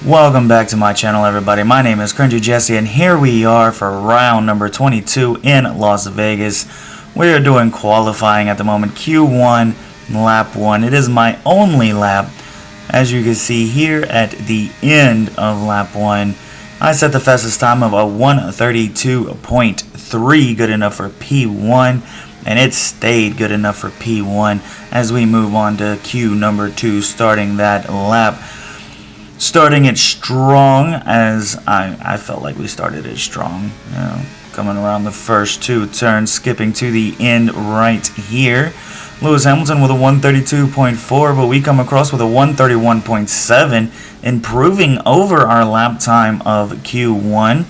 Welcome back to my channel, everybody. My name is CringeyJesse, and here we are for round number 22 in Las Vegas. We are doing qualifying at the moment, Q1, lap 1. It is my only lap. As you can see here at the end of lap 1, I set the fastest time of a 132.3, good enough for P1, and it stayed good enough for P1 as we move on to Q number 2, starting that lap. Starting it strong, as I felt like we started it strong. You know, coming around the first two turns, skipping to the end right here. Lewis Hamilton with a 132.4, but we come across with a 131.7, improving over our lap time of Q1.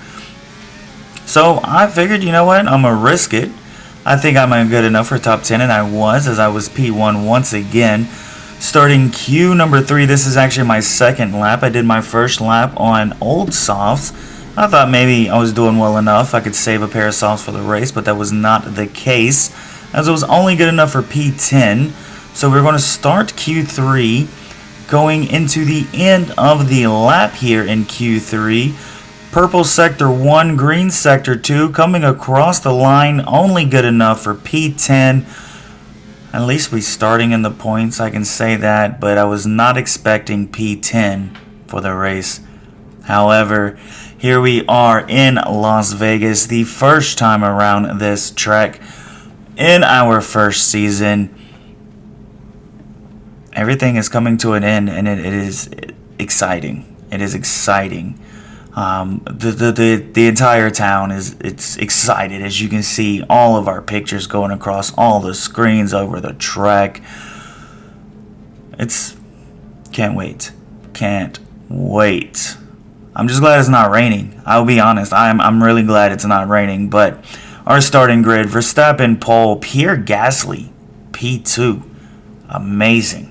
So I figured, you know what, I'm going to risk it. I think I'm good enough for top 10, and I was, as I was P1 once again. Starting Q number 3, this is actually my second lap. I did my first lap on old softs. I thought maybe I was doing well enough. I could save a pair of softs for the race, but that was not the case, as it was only good enough for P10. So we're going to start Q3, going into the end of the lap here in Q3. Purple sector 1, green sector 2, coming across the line, only good enough for P10. At least we starting in the points, I can say that, but I was not expecting P10 for the race. However, here we are in Las Vegas, the first time around this track in our first season. Everything is coming to an end, and it is exciting. It is exciting. The entire town it's excited, as you can see all of our pictures going across all the screens over the track. Can't wait. I'm just glad it's not raining. I'll be honest, I'm really glad it's not raining. But our starting grid: Verstappen pole, Pierre Gasly P2, amazing.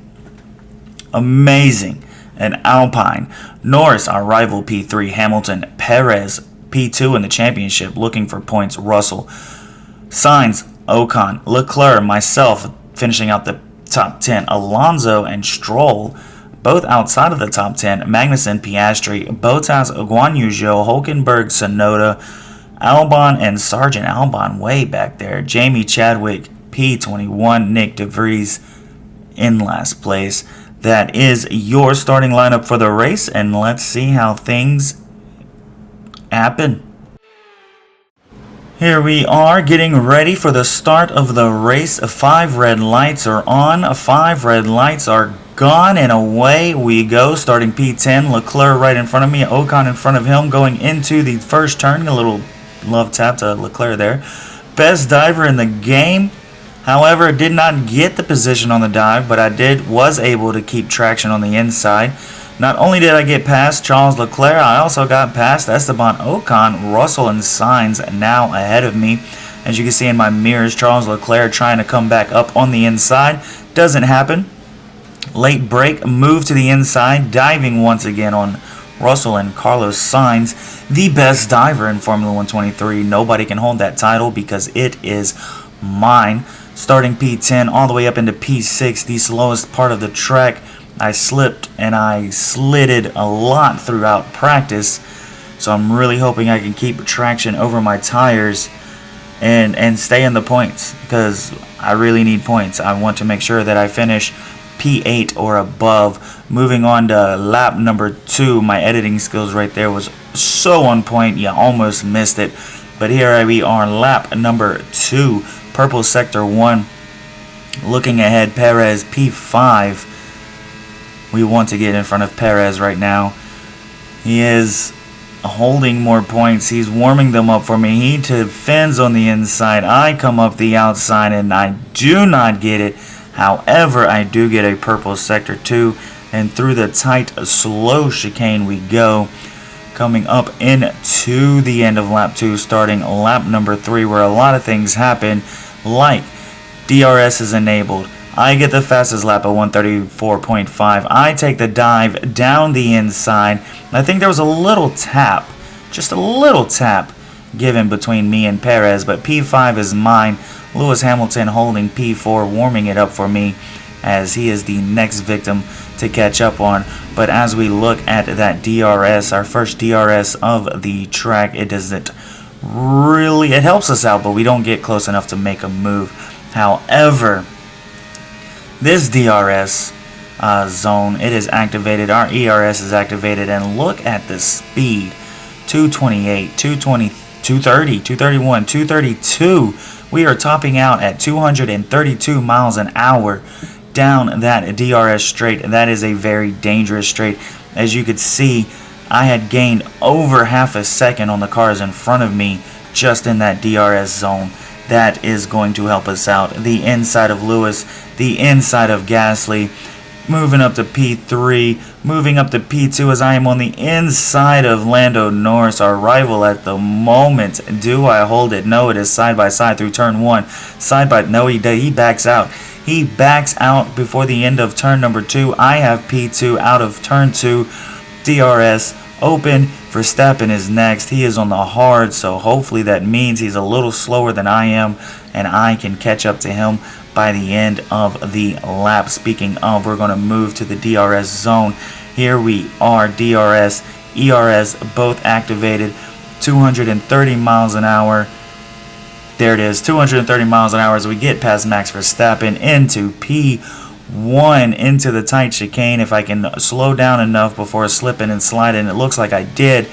And Alpine, Norris, our rival, P3, Hamilton, Perez, P2 in the championship, looking for points, Russell, Sainz, Ocon, Leclerc, myself, finishing out the top 10, Alonso and Stroll, both outside of the top 10, Magnussen, Piastri, Bottas, Guan Yu Zhou, Hulkenberg, Sonoda, Albon, and Sergeant Albon way back there, Jamie Chadwick, P21, Nick DeVries in last place. That is your starting lineup for the race, and let's see how things happen. Here we are getting ready for the start of the race. 5 red lights are on, 5 red lights are gone, and away we go. Starting P10, Leclerc right in front of me, Ocon in front of him, going into the first turn. A little love tap to Leclerc there. Best diver in the game. However, did not get the position on the dive, but I was able to keep traction on the inside. Not only did I get past Charles Leclerc, I also got past Esteban Ocon, Russell, and Sainz now ahead of me. As you can see in my mirrors, Charles Leclerc trying to come back up on the inside. Doesn't happen. Late break, move to the inside, diving once again on Russell and Carlos Sainz, the best diver in Formula 123. Nobody can hold that title because it is mine. Starting P10 all the way up into P6, the slowest part of the track. I slipped and I slitted a lot throughout practice, so I'm really hoping I can keep traction over my tires and stay in the points, because I really need points. I want to make sure that I finish P8 or above. Moving on to lap number 2, my editing skills right there was so on point, you almost missed it. But here we are, lap number 2. Purple sector 1, looking ahead, Perez P5. We want to get in front of Perez right now. He is holding more points. He's warming them up for me. He defends on the inside. I come up the outside and I do not get it. However, I do get a purple sector 2, and through the tight, slow chicane we go. Coming up into the end of lap 2, starting lap number 3, where a lot of things happen, like DRS is enabled. I get the fastest lap at 134.5. I take the dive down the inside. I think there was a little tap, just a little tap, given between me and Perez, but P5 is mine. Lewis Hamilton holding P4, warming it up for me. as he is the next victim to catch up on. But as we look at that DRS, our first DRS of the track, it doesn't really, it helps us out, but we don't get close enough to make a move. However, this DRS zone, it is activated, our ERS is activated, and look at the speed. 228, 220, 230, 231, 232. We are topping out at 232 miles an hour down that DRS straight. That is a very dangerous straight. As you could see, I had gained over half a second on the cars in front of me just in that DRS zone. That is going to help us out. The inside of Lewis, the inside of Gasly, moving up to P3, moving up to P2 as I am on the inside of Lando Norris, our rival at the moment. Do I hold it? No, it is side by side through turn 1. No, he backs out. He backs out before the end of turn number 2. I have P2 out of turn 2. DRS open. Verstappen is next. He is on the hard, so hopefully that means he's a little slower than I am, and I can catch up to him by the end of the lap. Speaking of, we're going to move to the DRS zone. Here we are, DRS, ERS both activated, 230 miles an hour. There it is, 230 miles an hour as we get past Max Verstappen into P1, into the tight chicane. If I can slow down enough before slipping and sliding, it looks like I did.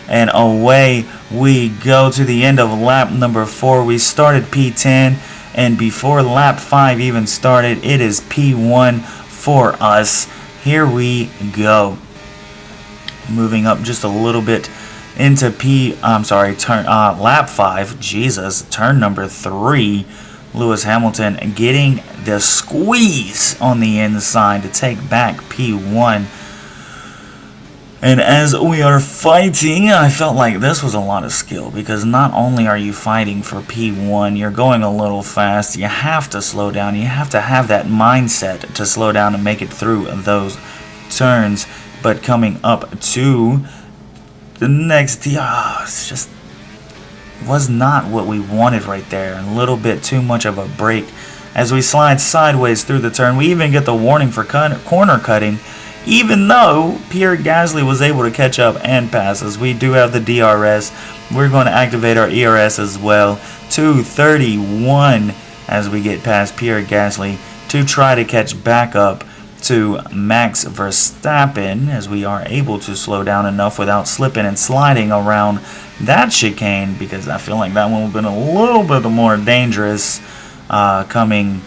And away we go to the end of lap number 4. We started P10. And before lap 5 even started, it is P1 for us. Here we go. Moving up just a little bit into lap 5. Jesus, turn number 3. Lewis Hamilton getting the squeeze on the inside to take back P1. And as we are fighting, I felt like this was a lot of skill, because not only are you fighting for P1, you're going a little fast, you have to slow down, you have to have that mindset to slow down and make it through those turns. But coming up to the next, it's just was not what we wanted right there. A little bit too much of a break. As we slide sideways through the turn, we even get the warning for corner cutting, even though Pierre Gasly was able to catch up and pass us. We do have the DRS. We're going to activate our ERS as well. 231 as we get past Pierre Gasly to try to catch back up to Max Verstappen, as we are able to slow down enough without slipping and sliding around that chicane, because I feel like that one would have been a little bit more dangerous coming.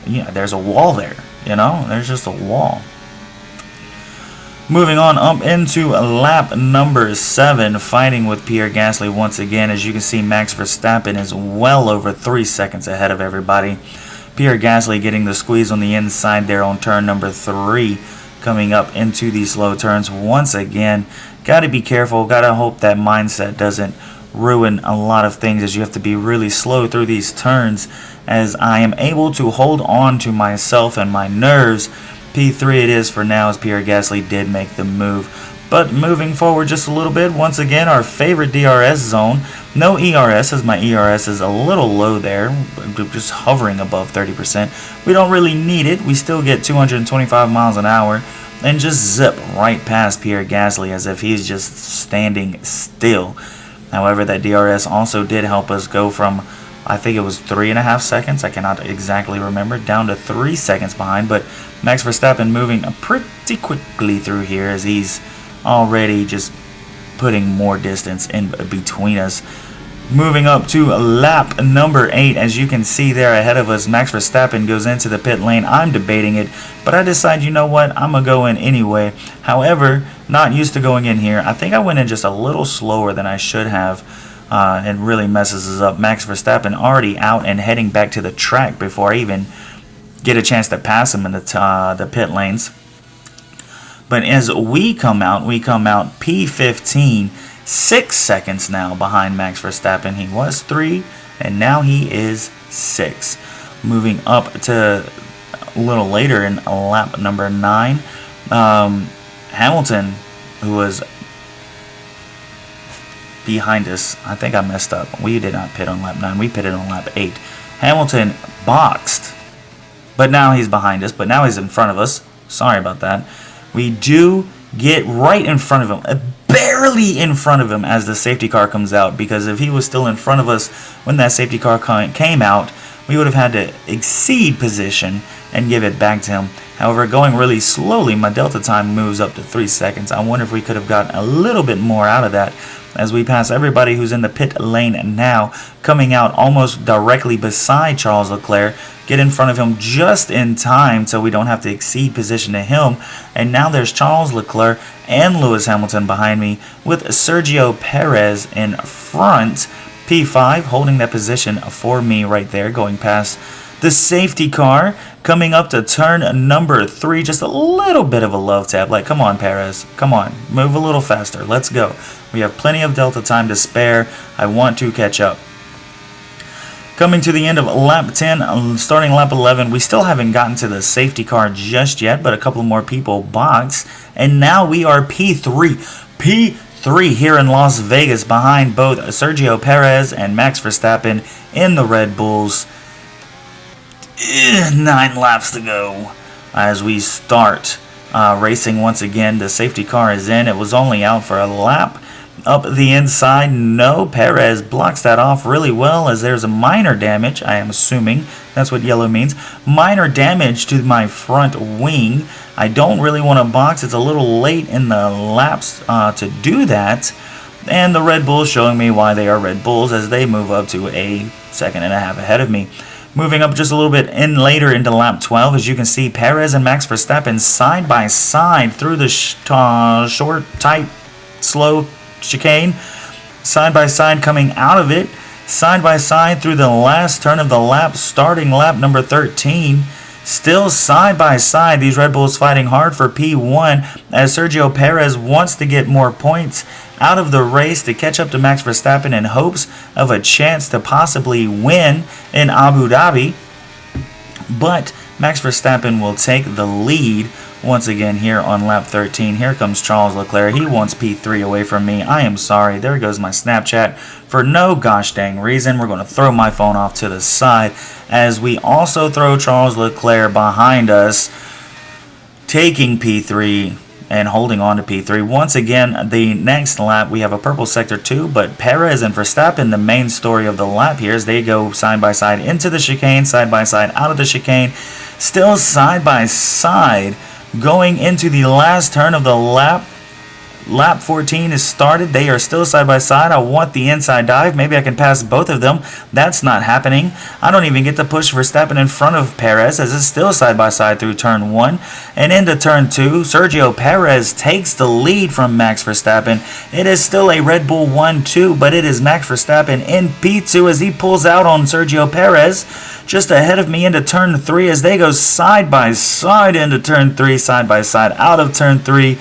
Yeah, there's a wall there, there's just a wall. Moving on up into lap number 7, fighting with Pierre Gasly once again. As you can see, Max Verstappen is well over 3 seconds ahead of everybody. Pierre Gasly getting the squeeze on the inside there on turn number 3, coming up into these slow turns once again. Got to be careful, got to hope that mindset doesn't ruin a lot of things, as you have to be really slow through these turns, as I am able to hold on to myself and my nerves. P3 it is for now, as Pierre Gasly did make the move. But moving forward just a little bit, once again, our favorite DRS zone. No ERS, as my ERS is a little low there, just hovering above 30%. We don't really need it. We still get 225 miles an hour and just zip right past Pierre Gasly as if he's just standing still. However, that DRS also did help us go from, I think it was 3.5 seconds, I cannot exactly remember, down to 3 seconds behind. But Max Verstappen moving pretty quickly through here, as he's already just putting more distance in between us. Moving up to lap number 8, as you can see there ahead of us, Max Verstappen goes into the pit lane. I'm debating it, but I decide, you know what, I'm going to go in anyway. However, not used to going in here. I think I went in just a little slower than I should have. And really messes us up. Max Verstappen already out and heading back to the track before I even get a chance to pass him in the pit lanes. But as we come out P15, 6 seconds now behind Max Verstappen. He was 3, and now he is 6. Moving up to a little later in lap number 9, Hamilton, who was behind us. I think I messed up. We did not pit on lap 9. We pitted on lap 8. Hamilton boxed But now he's behind us, but now he's in front of us. Sorry about that. We do get right in front of him, barely in front of him as the safety car comes out, because if he was still in front of us when that safety car came out, we would have had to exceed position and give it back to him. However, going really slowly, my delta time moves up to 3 seconds. I wonder if we could have gotten a little bit more out of that as we pass everybody who's in the pit lane now, coming out almost directly beside Charles Leclerc, get in front of him just in time so we don't have to exceed position to him. And now there's Charles Leclerc and Lewis Hamilton behind me with Sergio Perez in front. P5 holding that position for me right there, going past the safety car, coming up to turn number 3. Just a little bit of a love tap, like, come on, Perez, come on, move a little faster, let's go. We have plenty of delta time to spare. I want to catch up. Coming to the end of lap 10, starting lap 11, we still haven't gotten to the safety car just yet, but a couple more people box, and now we are P3 here in Las Vegas, behind both Sergio Perez and Max Verstappen in the Red Bulls. 9 laps to go as we start racing once again. The safety car is in. It was only out for a lap. Up the inside, no, Perez blocks that off really well as there's a minor damage, I am assuming. That's what yellow means. Minor damage to my front wing. I don't really want to box. It's a little late in the laps to do that. And the Red Bulls showing me why they are Red Bulls as they move up to a second and a half ahead of me. Moving up just a little bit later into lap 12, as you can see, Perez and Max Verstappen side by side through the short, tight, slow chicane. Side by side coming out of it. Side by side through the last turn of the lap, starting lap number 13. Still side by side, these Red Bulls fighting hard for P1 as Sergio Perez wants to get more points out of the race to catch up to Max Verstappen in hopes of a chance to possibly win in Abu Dhabi. But Max Verstappen will take the lead once again here on lap 13. Here comes Charles Leclerc. He wants P3 away from me. I am sorry. There goes my Snapchat for no gosh dang reason. We're going to throw my phone off to the side as we also throw Charles Leclerc behind us, taking P3 and holding on to P3. Once again, the next lap, we have a purple sector 2, but Perez and Verstappen, the main story of the lap here, as they go side by side into the chicane, side by side out of the chicane, still side by side, going into the last turn of the lap. Lap 14 is started. They are still side by side. I want the inside dive. Maybe I can pass both of them. That's not happening. I don't even get to push Verstappen in front of Perez as it's still side by side through turn 1. And into turn 2, Sergio Perez takes the lead from Max Verstappen. It is still a Red Bull 1-2, but it is Max Verstappen in P2 as he pulls out on Sergio Perez just ahead of me into turn 3 as they go side by side into turn 3, side by side out of turn 3.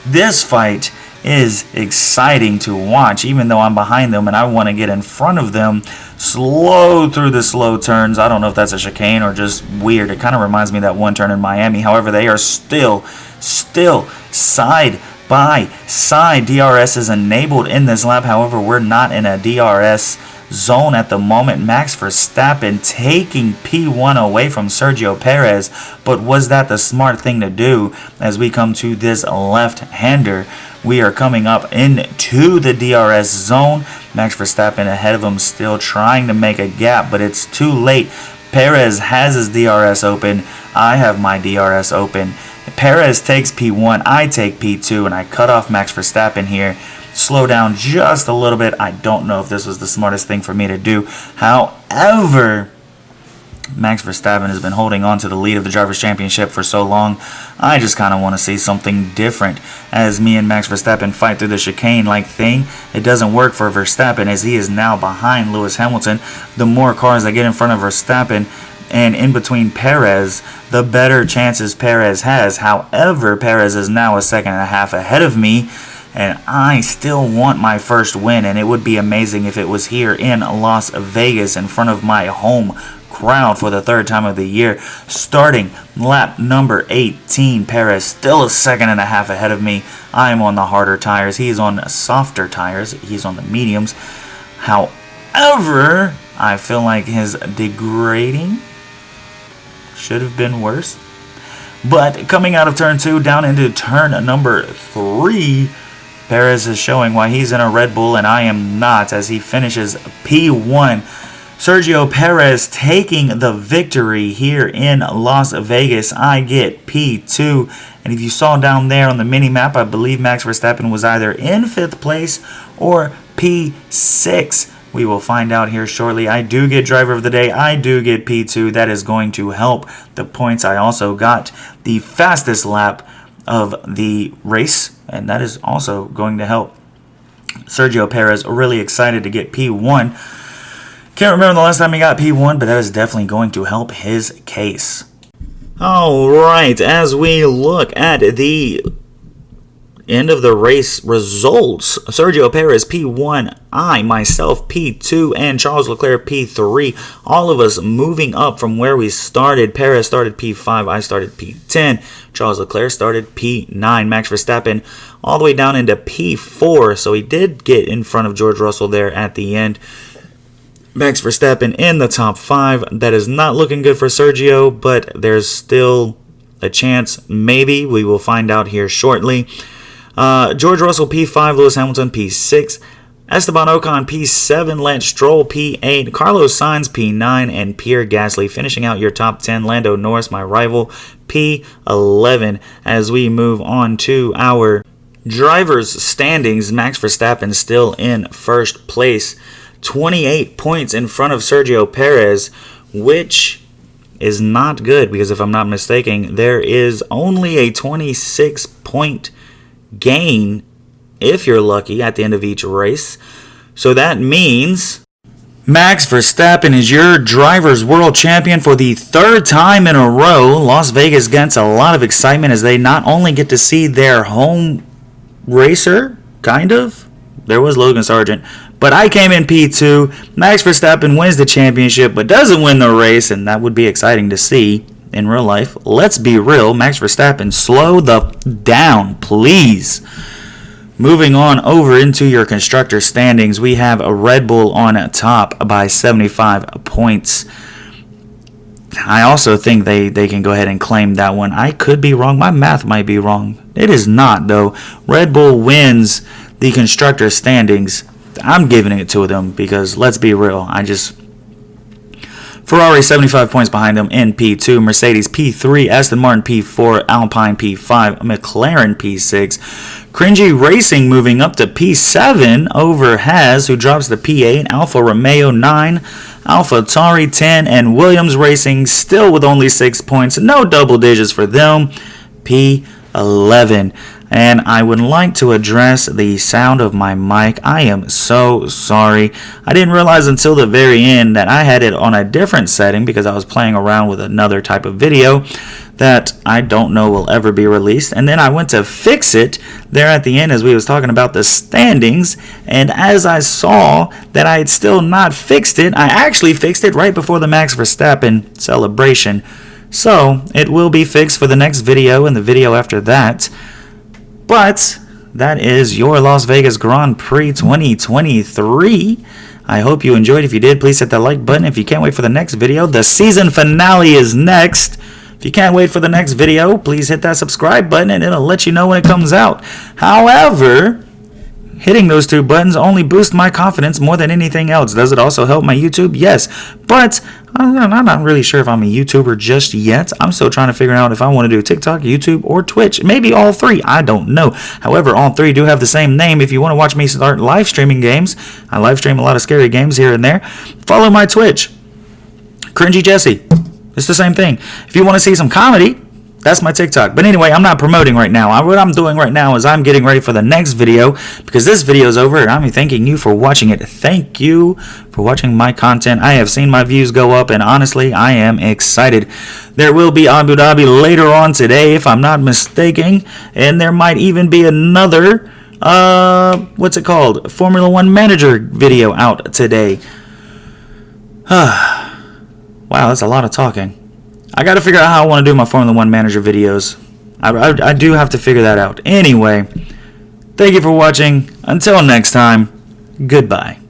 This fight is exciting to watch, even though I'm behind them and I want to get in front of them. Slow through the slow turns. I don't know if that's a chicane or just weird. It kind of reminds me of that one turn in Miami. However, they are still side by side. DRS is enabled in this lap. However, we're not in a DRS zone at the moment. Max Verstappen taking P1 away from Sergio Perez, but was that the smart thing to do as we come to this left-hander? We are coming up into the DRS zone. Max Verstappen ahead of him, still trying to make a gap, but it's too late. Perez has his DRS open. I have my DRS open. Perez takes P1, I take P2, and I cut off Max Verstappen here. Slow down just a little bit. I don't know if this was the smartest thing for me to do. However, Max Verstappen has been holding on to the lead of the Drivers' Championship for so long. I just kind of want to see something different as me and Max Verstappen fight through the chicane-like thing. It doesn't work for Verstappen as he is now behind Lewis Hamilton. The more cars that get in front of Verstappen and in between Perez, the better chances Perez has. However, Perez is now a second and a half ahead of me, and I still want my first win, and it would be amazing if it was here in Las Vegas in front of my home crowd for the third time of the year. Starting lap number 18, Perez still a second and a half ahead of me. I am on the harder tires. He's on softer tires. He's on the mediums. However, I feel like his degrading should have been worse. But coming out of turn 2 down into turn number 3, Perez is showing why he's in a Red Bull and I am not, as he finishes P1. Sergio Perez taking the victory here in Las Vegas. I get P2. And if you saw down there on the mini-map, I believe Max Verstappen was either in 5th place or P6. We will find out here shortly. I do get driver of the day. I do get P2. That is going to help the points. I also got the fastest lap of the race, and that is also going to help Sergio Perez. Really excited to get P1. Can't remember the last time he got P1, but that is definitely going to help his case. Alright, as we look at the end of the race results, Sergio Perez P1, I myself P2, and Charles Leclerc P3. All of us moving up from where we started. Perez started P5, I started P10, Charles Leclerc started P9, Max Verstappen all the way down into P4, so he did get in front of George Russell there at the end. Max Verstappen in the top 5. That is not looking good for Sergio, but there's still a chance. Maybe. We will find out here shortly. George Russell P5, Lewis Hamilton P6, Esteban Ocon P7, Lance Stroll P8, Carlos Sainz P9, and Pierre Gasly finishing out your top 10. Lando Norris, my rival, P11. As we move on to our drivers' standings, Max Verstappen still in first place. 28 points in front of Sergio Perez, which is not good because if I'm not mistaken, there is only a 26-point gain, if you're lucky, at the end of each race. So that means Max Verstappen is your Drivers' World Champion for the 3rd time in a row. Las Vegas gets a lot of excitement as they not only get to see their home racer, kind of. There was Logan Sargent. But I came in P2. Max Verstappen wins the championship but doesn't win the race, and that would be exciting to see in real life. Let's be real. Max Verstappen, slow the down, please. Moving on over into your constructor standings, we have a Red Bull on top by 75 points. I also think they can go ahead and claim that one. I could be wrong. My math might be wrong. It is not, though. Red Bull wins the constructor standings. I'm giving it to them because, let's be real, Ferrari 75 points behind them in P2, Mercedes P3, Aston Martin P4, Alpine P5, McLaren P6, Cringy Racing moving up to P7 over Haas, who drops to P8, Alfa Romeo 9, Alpha Tauri 10, and Williams Racing still with only 6 points, no double digits for them, P11. And I would like to address the sound of my mic. I am so sorry. I didn't realize until the very end that I had it on a different setting because I was playing around with another type of video that I don't know will ever be released. And then I went to fix it there at the end as we was talking about the standings. And as I saw that I had still not fixed it, I actually fixed it right before the Max Verstappen celebration. So it will be fixed for the next video and the video after that. But that is your Las Vegas Grand Prix 2023. I hope you enjoyed. If you did, please hit that like button. If you can't wait for the next video, the season finale is next. If you can't wait for the next video, please hit that subscribe button and it'll let you know when it comes out. However, hitting those 2 buttons only boosts my confidence more than anything else. Does it also help my YouTube? Yes. But I'm not really sure if I'm a YouTuber just yet. I'm still trying to figure out if I want to do TikTok, YouTube, or Twitch. Maybe all 3. I don't know. However, all 3 do have the same name. If you want to watch me start live streaming games, I live stream a lot of scary games here and there. Follow my Twitch. CringeyJesse. It's the same thing. If you want to see some comedy, that's my TikTok. But anyway, I'm not promoting right now. What I'm doing right now is I'm getting ready for the next video because this video is over and I'm thanking you for watching it. Thank you for watching my content. I have seen my views go up and honestly, I am excited. There will be Abu Dhabi later on today if I'm not mistaken. And there might even be another, what's it called? Formula 1 Manager video out today. Wow, that's a lot of talking. I got to figure out how I want to do my Formula 1 Manager videos. I do have to figure that out. Anyway, thank you for watching. Until next time, goodbye.